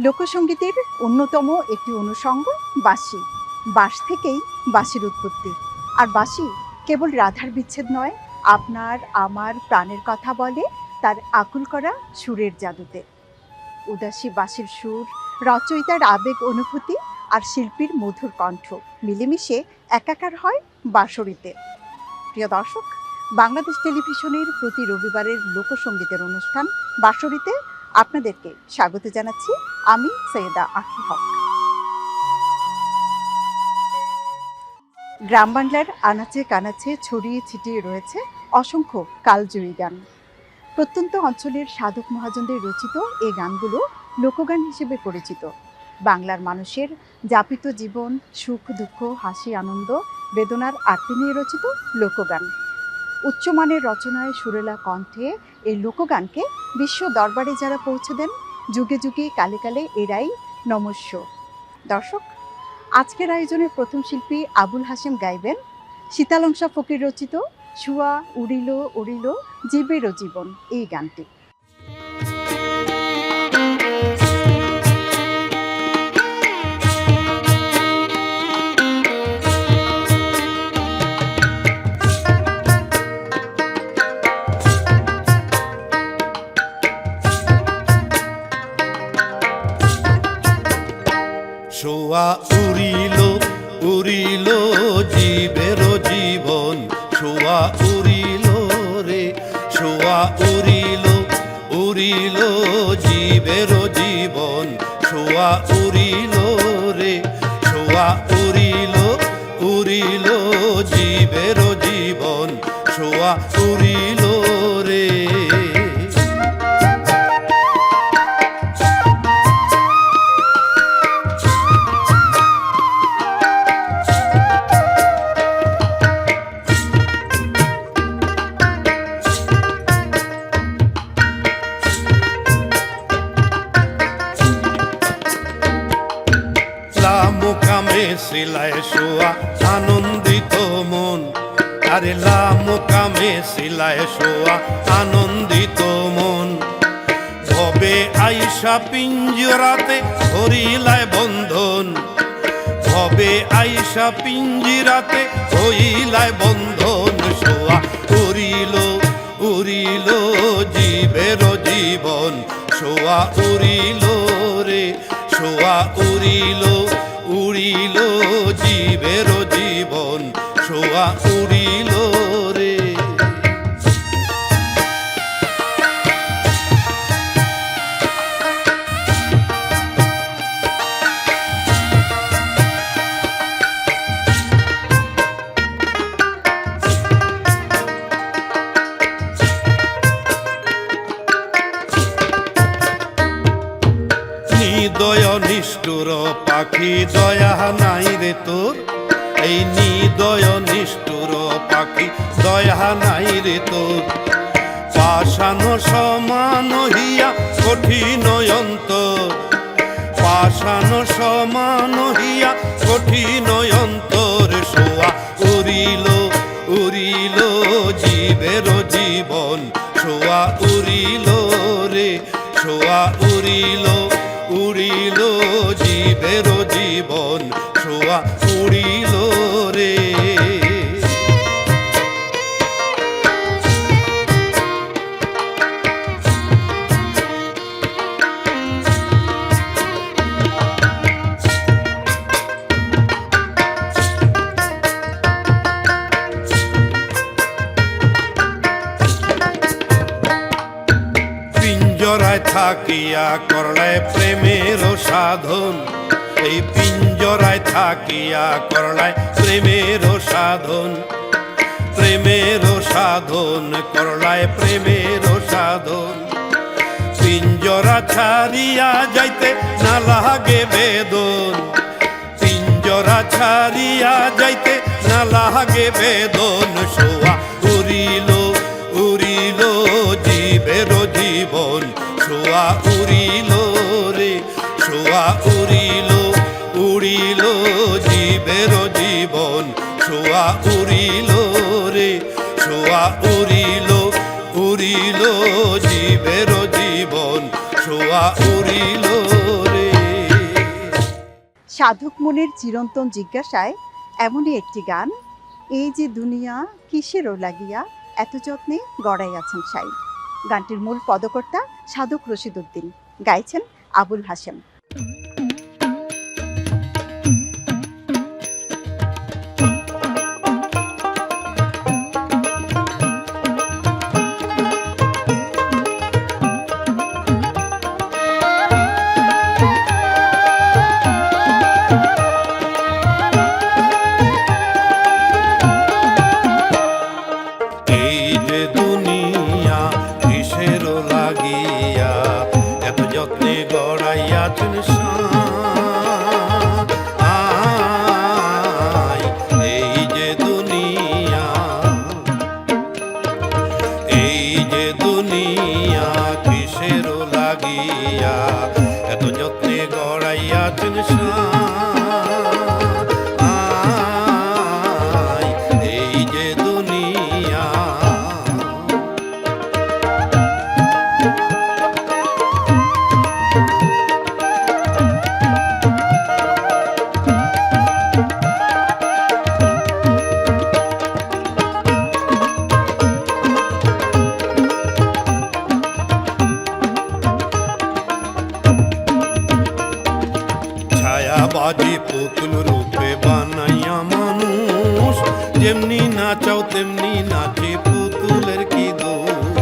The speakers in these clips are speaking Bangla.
লোকসঙ্গীতের অন্যতম একটি অনুষঙ্গ বাঁশি। বাঁশ থেকেই বাঁশির উৎপত্তি। আর বাঁশি কেবল রাধার বিচ্ছেদ নয়, আপনার আমার প্রাণের কথা বলে তার আকুল করা সুরের জাদুতে। উদাসী বাঁশির সুর, রচয়িতার আবেগ অনুভূতি আর শিল্পীর মধুর কণ্ঠ মিলেমিশে একাকার হয় বাঁশরীতে। প্রিয় দর্শক, বাংলাদেশ টেলিভিশনের প্রতি রবিবারের লোকসঙ্গীতের অনুষ্ঠান বাঁশরীতে আপনাদেরকে স্বাগত জানাচ্ছি। আমি সৈয়দা আঁখি হক। গ্রাম বাংলার আনাচে কানাচে ছড়িয়ে ছিটিয়ে রয়েছে অসংখ্য কালজয়ী গান। প্রত্যন্ত অঞ্চলের সাধক মহাজনদের রচিত এই গানগুলো লোকগান হিসেবে পরিচিত। বাংলার মানুষের যাপিত জীবন, সুখ দুঃখ, হাসি আনন্দ, বেদনার আরতি নিয়ে রচিত লোকগান। উচ্চমানের রচনায় সুরেলা কণ্ঠে এই লোকগানকে বিশ্ব দরবারে যারা পৌঁছে দেন, যুগে যুগে কালে কালে এরাই নমস্য। দর্শক, আজকের আয়োজনের প্রথম শিল্পী আবুল হাশেম গাইবেন শীতালংসা ফকির রচিত শুয়া উড়িল উড়িল জীবেরও জীবন এই গানটি। শোয়া উড়িল উড়িল জীবেরও জীবন, শোয়া উড়িল রে, শোয়া উড়িল উড়িল জীবেরও জীবন, শোয়া উড়িল রে, শোয়া উড়িল উড়িল জীবেরও জীবন, শোয়া উড়িল রে। মোকামে শিলায় শোয়া আনন্দিত মন, আরে লা মোকামে শিলায় শোয়া আনন্দিত মন, ভবে আইসা পিঞ্জরাতে ধরিলায় বন্ধন, ভবে আইসা পিঞ্জিরাতে হইলায় বন্ধন, শোয়া উড়িল উড়িল জীবেরও জীবন, শোয়া উড়িল রে, শোয়া উড়িল উড়িল জীবেরও জীবন, শোয়া উড়িল রে। নিদয় নিষ্ঠুর পাখি দয়া নাই রে তোর, এই নিদয় নিষ্ঠুর পাখি দয়া নাই রে তোর, পাষাণ সমান হিয়া কঠিন অন্তর, পাষাণ সমান হিয়া কঠিন অন্তর, শোয়া উড়িল উড়িল জীবেরও জীবন, শোয়া উড়িল রে, শোয়া উড়িল উড়িল জীবেরও জীবন, শোয়া উড়িল রে। পিঞ্জরায় থাকিয়া করলায় প্রেমের সাধন, এই পিঞ্জরায় থাকিয়া করলায় প্রেমের সাধন, প্রেমের সাধন করলায় প্রেমের সাধন, পিঞ্জরা ছাড়িয়া যাইতে না লাগে বেদন, পিঞ্জরা ছাড়িয়া যাইতে না লাগে বেদন, শোয়া উড়িল উড়িল জীবেরও জীবন, শোয়া উড়িল রে, শোয়া উড়িল উড়িল জীবেরও জীবন, শোয়া উড়িল রে, শোয়া উড়িল উড়িল জীবেরও জীবন, শোয়া উড়িল রে। সাধক মনের চিরন্তন জিজ্ঞাসায় এমনই একটি গান, এই যে দুনিয়া কিসেরও লাগিয়া এত যত্নে গড়াইয়াছেন সাই। গানটির মূল পদকর্তা সাধক রশিদ উদ্দিন, গাইছেন আবুল হাশেম। এই যে দুনিয়া কিসেরও লাগিয়া এত যত্নে গড়াইয়াছেন সাই। এই যে দুনিয়া, এই যে দুনিয়া কিসেরও লাগিয়া এত যত্নে গড়াইয়াছেন সাই। এই যে দুনিয়া, ছায়াবাজি পুতুল রূপে বানাইয়া মানুষ, যেমনি নাচাও তেমনি নাচে পুতুলের কি দোষ।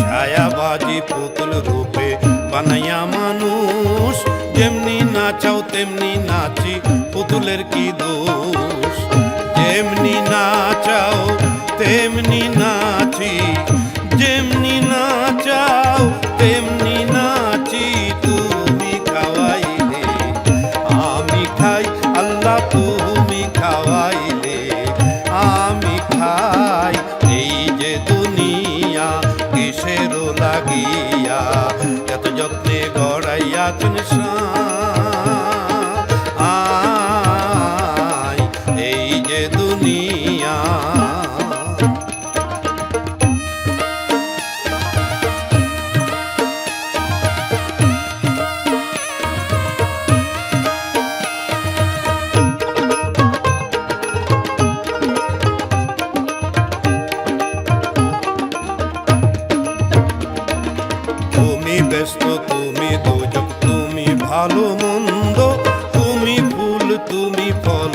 ছায়াবাজি পুতুল রূপে বানাইয়া মানুষ, যেমনি নাচাও তেমনি নাচি পুতুলের কি দোষ। যেমনি নাচাও তেমনি নাচি, যেমনি নাচাও তেমনি নাচি, তুমি খাওয়াইলে আমি খাই, আল্লাহ তুমি খাওয়াইলে আমি খাই। এই যে দুনিয়া কিসেরও লাগিয়া এত যত্নে গড়াইয়াছেন সাই। এই যে দুনিয়া, তুমি ব্যস্ত, তুমি দোজক, তুমি ভালো মন্দ, তুমি ফুল, তুমি ফল,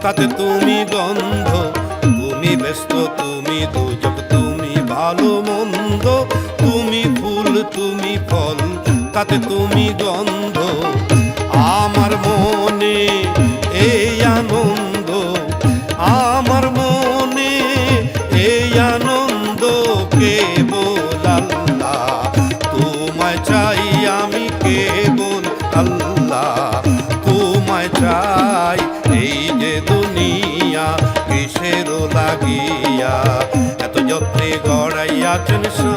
তাতে তুমি গন্ধ। তুমি ব্যস্ত, তুমি দোজক, তুমি ভালো মন্দ, তুমি ফুল, তুমি ফল, তাতে তুমি গন্ধ। আমার মনে এই আনন্দ, আমার মনে এই আনন্দ কেবল আল্লাহ তোমায় চাই, আমি কেবল আল্লাহ তোমায় চাই। এই যে দুনিয়া কিসেরও লাগিয়া এত যত্নে গড়াইয়াছেন সাই।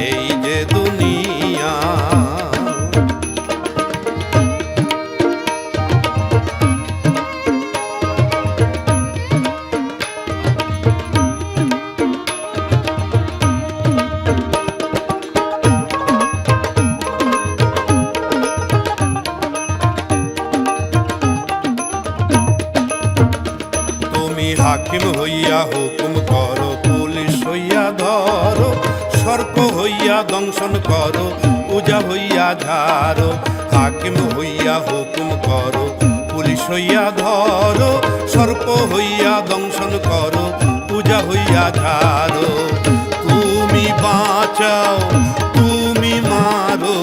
এই যে দুনিয়া, তুমি হাকিম হইয়া হুকুম করো, পুলিশ হইয়া ধরো, সর্প হইয়া দংশন করো, পূজা হইয়া ঝাড়ো। হাকিম হইয়া হুকুম করো, পুলিশ হইয়া ধরো, সর্প হইয়া দংশন করো, পূজা হইয়া ঝাড়ো। তুমি বাঁচাও, তুমি মারো,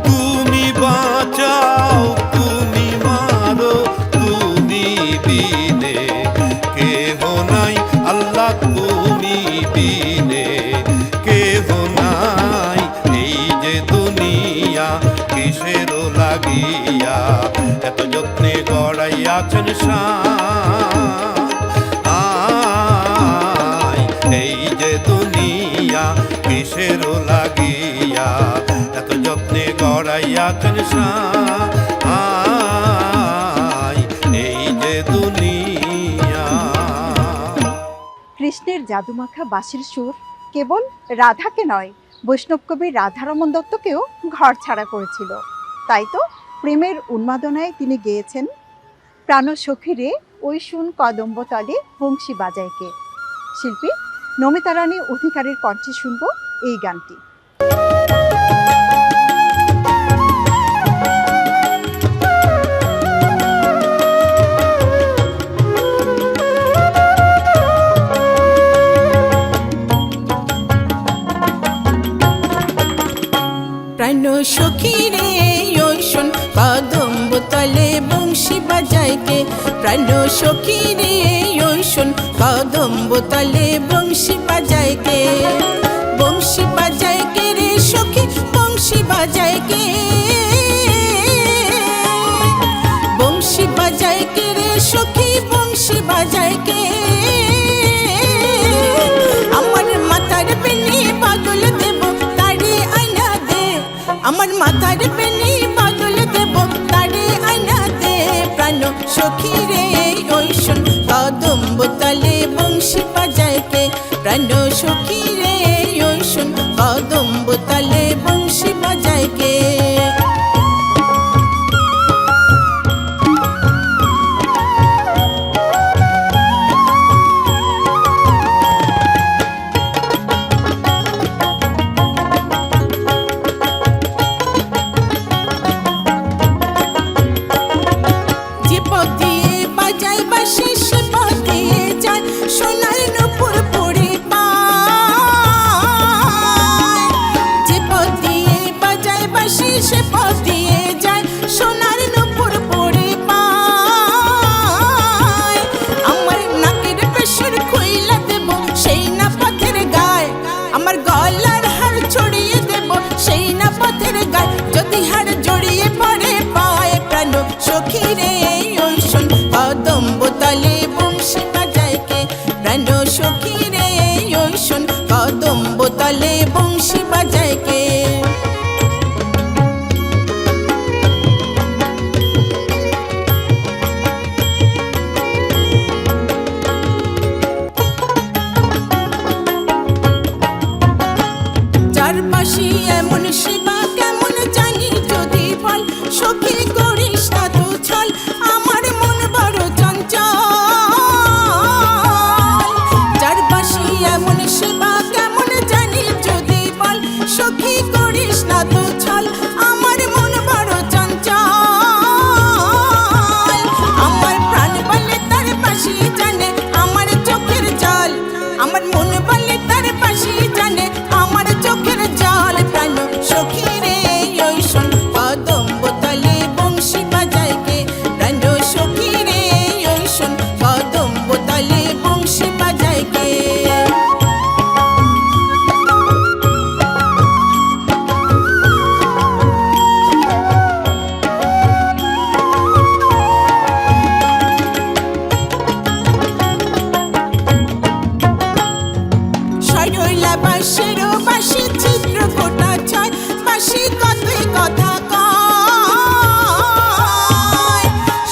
তুমি বাঁচাও, তুমি মারো, তুমি বিনে কেহ নাই, আল্লাহ তুমি বিনে কেহ নাই। এই যে দুনিয়া কিসেরও লাগিয়া এত যত্নে গড়াইয়াছেন সাই। এই যে দুনিয়া কিসেরও লাগিয়া এত যত্নে গড়াইয়াছেন সাই। এই যে দুনিয়া, কৃষ্ণের জাদুমাখা বাঁশির সুর কেবল রাধাকে নয়, বৈষ্ণব কবি রাধারমণ দত্তকেও ঘর ছাড়া করেছিল। তাই তো প্রেমের উন্মাদনায় তিনি গেয়েছেন, প্রাণ সখীরে ওই শুন কদম্বতলে বংশী বাজায়কে। শিল্পী নমিতা রানী অধিকারীর কণ্ঠে শুনব এই গানটি। প্রাণ সখী রে ওই শোন কদম্বতলে বংশী বাজাইকে, প্রাণ সখী রে ওই শোন কদম্বতলে বংশী বাজাইকে। বংশী বাজাইকে রে সখী বংশী বাজাইকে, বংশী বাজাইকে রে সখী বংশী বাজাইকে। আমার মাথার বেনি বাদল দেব তারে আয়না দে, আমার মাথার বেনি বাদল দেব তারে আয়না দে। প্রাণ সখী রে ওই শোন কদম্বতলে বংশী বাজাইকে, প্রাণ সখী রে ওই শোন কদম্বতলে বংশী বাজাইকে। কদম্বতলে বংশী বাজাইকে, প্রাণ সখী রে ওই শোন কদম্বতলে বংশী বাজাইকে। চারপাশে এমন শিবা কেমন জানি যদি বল, সখী করিস না তো ছল, আমার মন বড় চঞ্চল। চারপাশে এমন শিবা কেমন জানি যদি বল, সখী করিস না তো ছল, আমার মন বড় চঞ্চল। আমার প্রাণ বলে তার পাশে জানে আমার চোখের জল, আমার মন বলে তার পাশে জানে আমার চোখের জল। প্রাণ সখী রে ওই শোন কদম্বতলে বংশী বাজাইকে, প্রাণ সখী রে ওই শোন কদম্বতলে বংশী বাজাইকে। সরলা বাঁশের বাঁশি চিত্র গোটা ছয়, বাঁশি কতই কথা কয়।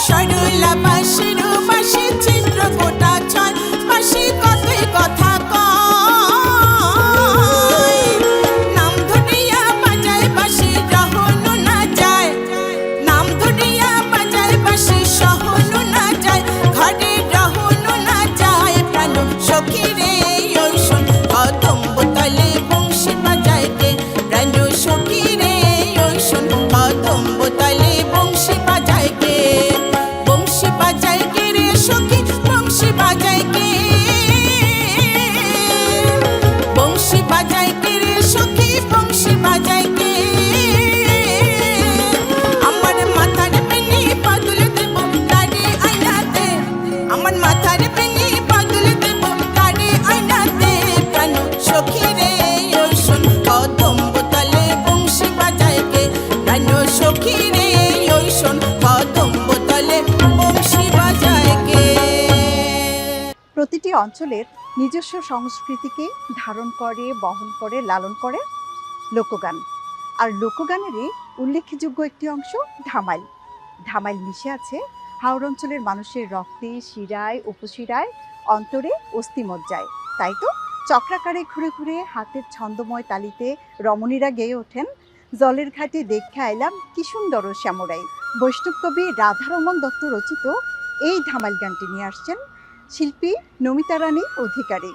সরলা বাঁশের বাঁশি চিত্র গোটা ছয়, বাঁশি কতই কথা কয়। নাম ধরিয়া বাজায় বাঁশি রহনু না যায়, নাম ধরিয়া বাজায় বাঁশি সহনু না যায়, ঘরে রহনু না যায়। প্রাণ সখী রে ওই শোন কদম্বতলে বংশী বাজাইকে, প্রাণ সখী রে ওই শোন কদম্বতলে বংশী বাজাইকে। বংশী বাজাইকে রে সখী বংশী বাজাইকে, বংশী বাজাইকে রে সখী বংশী বাজাইকে। আমার মাথার বেনি বাদল দেব তারে আয়না দে, আমার মাথার বেনি বাদল দেব তারে আয়না দে। প্রাণ সখী রে ওই শোন কদম্বতলে বংশী বাজাইকে, প্রাণ সখী রে ওই শোন কদম্বতলে বংশী বাজাইকে। প্রতিটি অঞ্চলের নিজস্ব সংস্কৃতিকে ধারণ করে, বহন করে, লালন করে লোকগান। আর লোকগানেরই উল্লেখযোগ্য একটি অংশ ধামাইল। ধামাইল মিশে আছে হাওড় অঞ্চলের মানুষের রক্তে, শিরায়, উপশিরায়, অন্তরে, অস্থিমজ্জায়। তাই তো চক্রাকারে ঘুরে ঘুরে হাতের ছন্দময় তালিতে রমণীরা গেয়ে ওঠেন জলের ঘাটে দেখে আইলাম কি সুন্দর শ্যামরাই। বৈষ্ণব কবি রাধারমন দত্ত রচিত এই ধামাল গানটি নিয়ে আসছেন শিল্পী নমিতা রানী অধিকারী।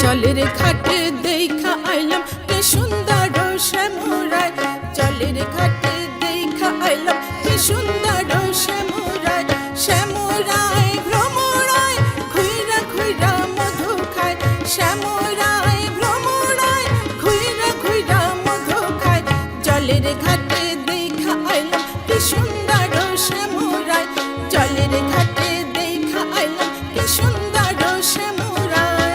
জলের ঘাটে দেখা আইলাম কি সুন্দর শ্যামরাই, জলের ঘাটে দেখা আইলাম কি সুন্দর শ্যামরাই। শ্যামরাই ভ্রমরাই ঘুইরা ঘুইরা মধু খায়, শ্যামরাই ভ্রমরাই ঘুইরা ঘুইরা মধু খায়। জলের ঘাটে দেখা আইলাম কি সুন্দর শ্যামরাই, জলের ঘাটে দেখা আইলাম কি সুন্দর শ্যামরাই।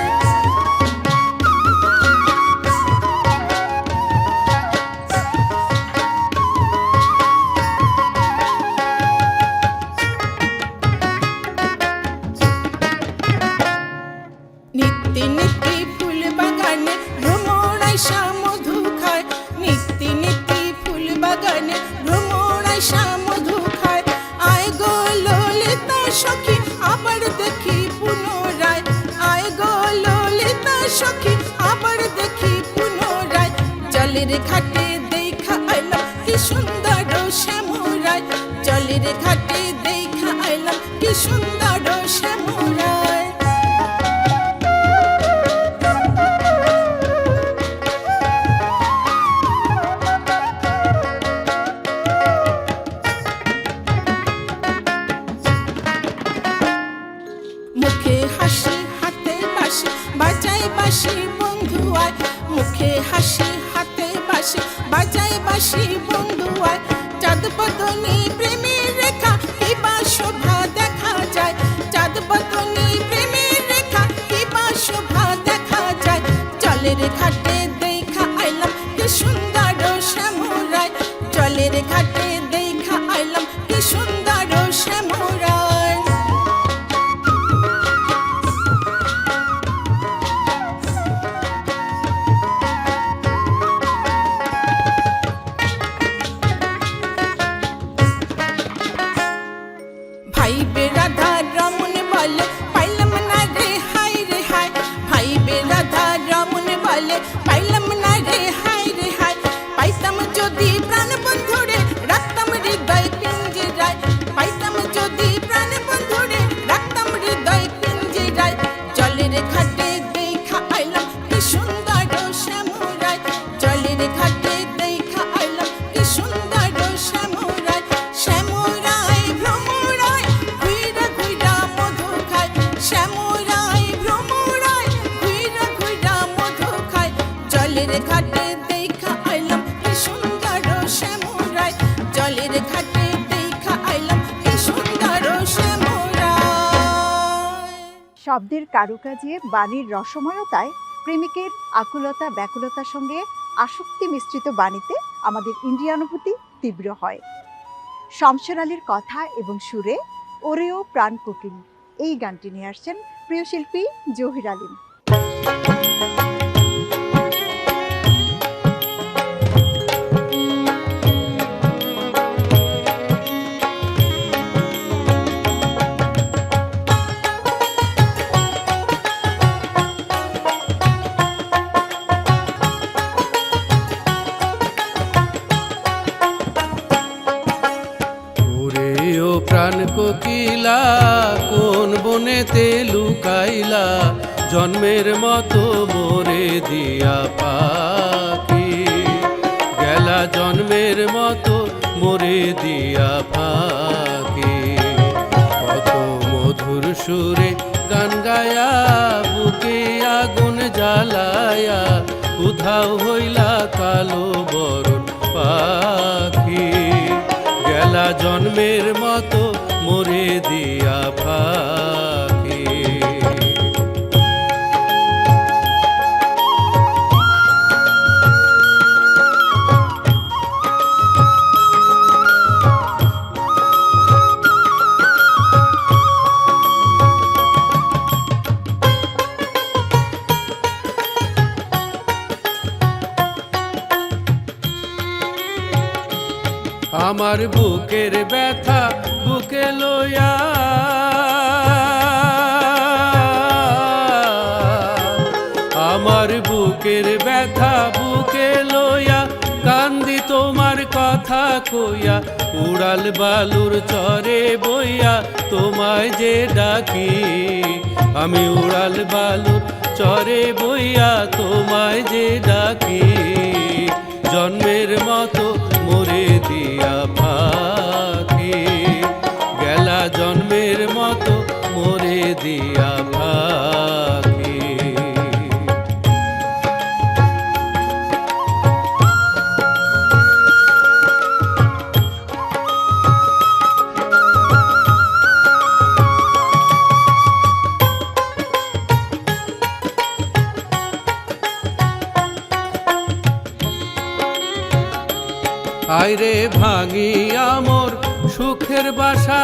নিত্যি নিত্যি ফুল বাগানে ভ্রমরাইসা মধু খায়, নিত্যি নিত্যি ফুল বাগানে ভ্রমরাইসা মধু খায়। আয় গো ললিতা সখী আবার দেখি পুনরায়, আয় গো ললিতা সখী আবার দেখি পুনরায়। জলের ঘাটে দেখা আইলাম কি সুন্দর শ্যামরাই, জলের ঘাটে দেখা আইলাম কি সুন্দর শ্যামরাই। মুখে হাসি হাতে বাঁশি বাজাই বাঁশি বন্ধু আয়, মুখে হাসি হাতে বাঁশি বাজাই বাঁশি বন্ধু আয়। চাঁদ বদনী প্রেমের রেখা কিবা শোভা দেখা যায়, চাঁদ বদনী প্রেমের রেখা কিবা শোভা দেখা যায়। জলের ঘাটে দেখা আইলাম কি সুন্দর শ্যামরাই, জলের ঘাটে দেখা আইলাম কি সুন্দর শ্যামরাই। ভাই বে রাধা রমন বলে পাইলাম না রে হাই রে হাই, ভাই বে রাধা রমন বলে পাইলাম না রে হাই রে হাই। পাইতাম যদি প্রাণ বন্ধুরে রাখতাম হৃদয় পিঞ্জিরায়, পাইতাম যদি প্রাণ বন্ধুরে রাখতাম হৃদয় পিঞ্জিরায়। জলের ঘাটে দেখা আইলাম কি সুন্দর শ্যামরাই, জলের ঘাটে দেখা আইলাম কি সুন্দর শ্যামরাই। শ্যামরাই ভ্রমরাই ঘুইরা ঘুইরা মধু খায়, শ্যামরাই ভ্রমরাই ঘুইরা ঘুইরা মধু খায়। জলের ঘাটে দেখা আইলাম কি সুন্দর শ্যামরাই, জলের ঘাটে দেখা আইলাম কি সুন্দর শ্যামরাই। শব্দের কারুকাজে বাণীর রসময়তায় প্রেমিকের আকুলতা ব্যাকুলতার সঙ্গে আসক্তি মিশ্রিত বাণীতে আমাদের ইন্দ্রিয়ানুভূতি তীব্র হয়। শমশের আলীর কথা এবং সুরে ওরেও প্রাণ কোকিল এই গানটি নিয়ে আসছেন প্রিয় শিল্পী জহির আলিম। ওরে ও প্রাণ কোকিলা কোন বনেতে লুকাইলা, জন্মের মতো মোরে দিয়া পাখি, গেলা জন্মের মতো মোরে দিয়া পাখি। কত মধুর সুরে গান গায়া বুকে আগুন জ্বালায়া, উধাও হইলা কালো বরণ পাখি, গেলা জন্মের মতো মোরে দিয়া পাখি। আমার বুকের ব্যথা বুকে লইয়া আমার বুকের ব্যথা বুকে লইয়া কান্দি তোমার কথা কইয়া উড়াল বালুর চরে বইয়া তোমায় যে ডাকি আমি উড়াল বালুর চরে বইয়া তোমায় যে ডাকি জন্মের মতো মরে দিয়া ফাঁকি গেলা জন্মের মতো মরে দিয়া ফাঁকি আইরে ভাঙিয়া মোর সুখের বাসা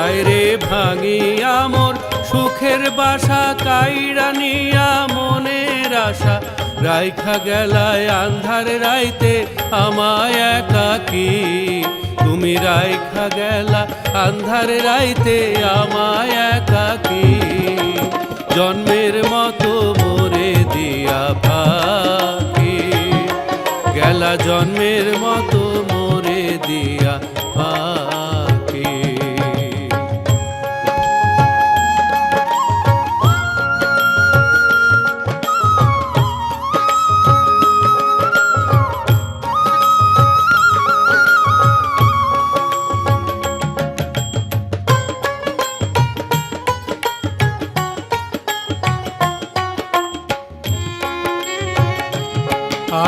আইরে ভাঙিয়া মোর সুখের বাসা কাইড়া নিয়া মনের আশা রাইখা গেলায় আন্ধার রাইতে আমায় একাকী তুমি রাইখা গেলা আন্ধার রাইতে আমায় একাকী জন্মের মতো মরে দিয়া ফাঁকি গেলা জন্মের মতো মরে দিয়া ফাঁকি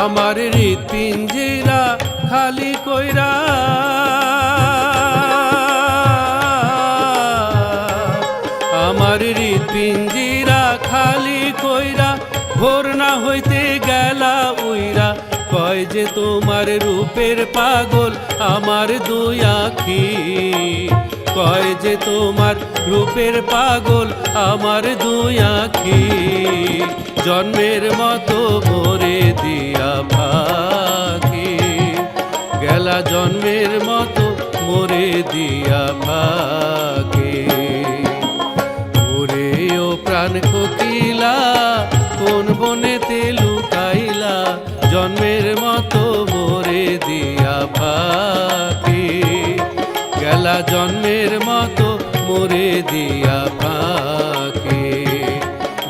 আমার হৃৎপিঞ্জিরা খালি কইরা আমার হৃৎপিঞ্জিরা খালি কইরা ভোর না হইতে গেলা উইরা কয় যে তোমার রূপের পাগল আমার দুই আখি কয় যে তোমার রূপের পাগল আমার দুই আখি জন্মের মতো মরে দিয়া ফাঁকি গেলা জন্মের মতো মরে দিয়া ফাঁকি ওরে ও প্রাণ কোকিলা কোন বনেতে লুকাইলা জন্মের মতো মরে দিয়া ফাঁকি গেলা জন্মের মতো মরে দিয়া ফাঁকি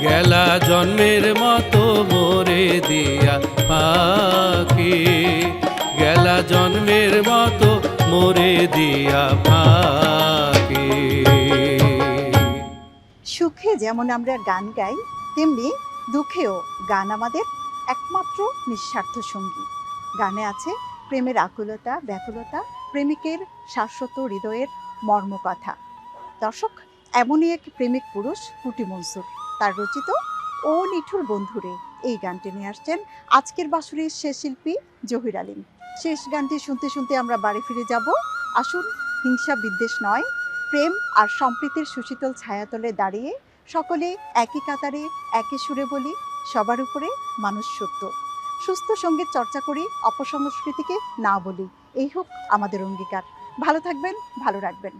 গেলা জন্মের মতো মরে দিয়া ফাঁকি গেলা জন্মের মতো মরে দিয়া ফাঁকি সুখে যেমন আমরা গান গাই তেমনি দুঃখেও গান আমাদের একমাত্র নিঃস্বার্থ সঙ্গী। গানে আছে প্রেমের আকুলতা ব্যাকুলতা, প্রেমিকের শাশ্বত হৃদয়ের মর্মকথা। দর্শক, এমনই এক প্রেমিক পুরুষ কুটি মনসুর, তার রচিত ও নিঠুর বন্ধুরে এই গানটি নিয়ে আসছেন আজকের বাঁশুরির শেষ শিল্পী জহির আলীম। শেষ গানটি শুনতে শুনতে আমরা বাড়ি ফিরে যাব। আসুন, হিংসা বিদ্বেষ নয়, প্রেম আর সম্প্রীতির সুশীতল ছায়াতলে দাঁড়িয়ে সকলে একই কাতারে একই সুরে বলি, সবার উপরে মানুষ সত্য। সুস্থ সঙ্গীত চর্চা করি, অপসংস্কৃতিকে না বলি, এই হোক আমাদের অঙ্গীকার। ভালো থাকবেন, ভালো রাখবেন।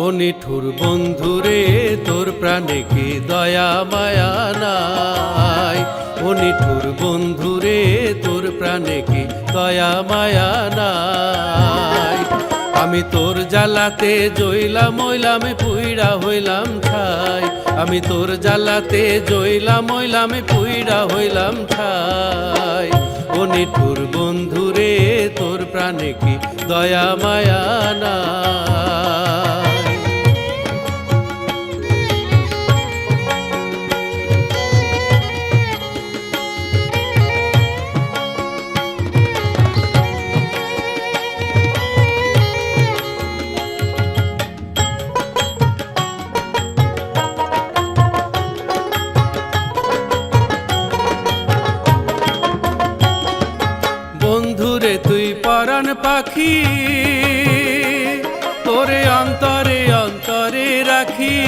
ও নিঠুর বন্ধুরে তোর প্রাণে কি দয়া মায়া নাই, ও নিঠুর বন্ধুরে তোর প্রাণে কি দয়া মায়া নাই। আমি তোর জ্বালাতে জইলাম হইলাম পুইড়া হইলাম ঠাই, আমি তোর জ্বালাতে জইলাম হইলাম পুইড়া হইলাম ঠাই। ও নিঠুর বন্ধুরে তোর প্রাণে কি দয়া মায়া নাই। পাখি, তোরে অন্তরে অন্তরে রাখি।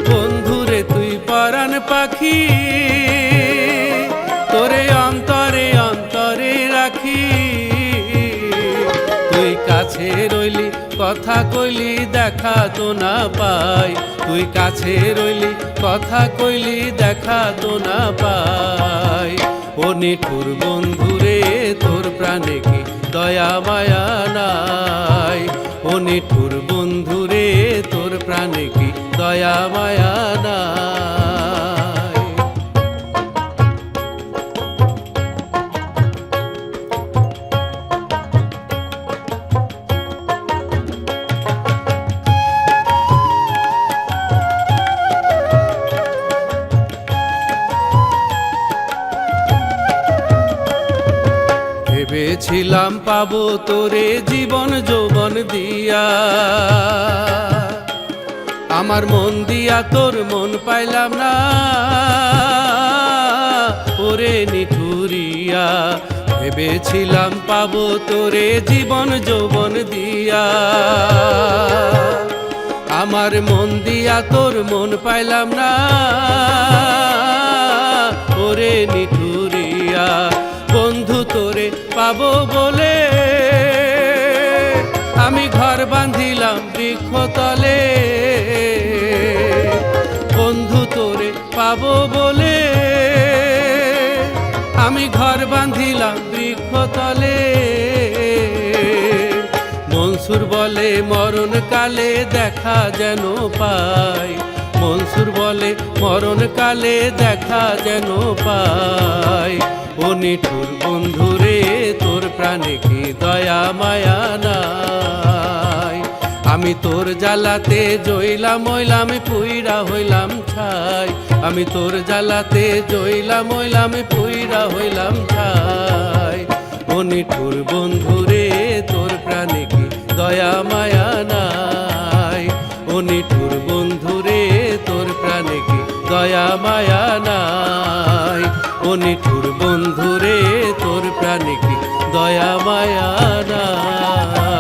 বন্ধুরে তুই পরাণ পাখি, তোরে অন্তরে অন্তরে রাখি। তুই কাছে রইলি কথা কইলি দেখা তো না পাই, তুই কাছে রইলি কথা কইলি দেখা তো না পাই। ও নিঠুর বন্ধুরে তোর প্রাণে কি দয়া মায়া নাই, ও নিঠুর বন্ধুরে তোর প্রাণে কি দয়া মায়া নাই। ভেবেছিলাম পাবো তোরে জীবন যৌবন দিয়া, আমার মন দিয়া তোর মন পাইলাম না। ওরে নিঠুরিয়া ভেবেছিলাম পাবো তোরে জীবন যৌবন দিয়া, আমার মন দিয়া তোর মন পাইলাম না। ওরে নিঠুরিয়া বন্ধু তোরে পাবো বলে আমি ঘর বাঁধিলাম বৃক্ষতলে। বন্ধু তোরে পাবো বলে আমি ঘর বাঁধিলাম বৃক্ষতলে। মনসুর বলে মরণ কালে দেখা যেন পাই, মনসুর বলে মরণ কালে দেখা যেন পাই। ও নিঠুর বন্ধুরে তোর প্রাণে কি দয়া মায়া নাই, আমি তোর জ্বালাতে জইলাম হইলাম পুইরা হইলাম ছাই, আমি তোর জ্বালাতে জইলাম হইলাম পুইরা হইলাম ছাই। ও নিঠুর বন্ধুরে তোর প্রাণে কি দয়া মায়া নাই, ও নিঠুর বন্ধুরে তোর প্রাণে কি দয়া মায়া নাই, ও নিঠুর বন্ধুরে তোর প্রাণে কি দয়া মায়া নাই।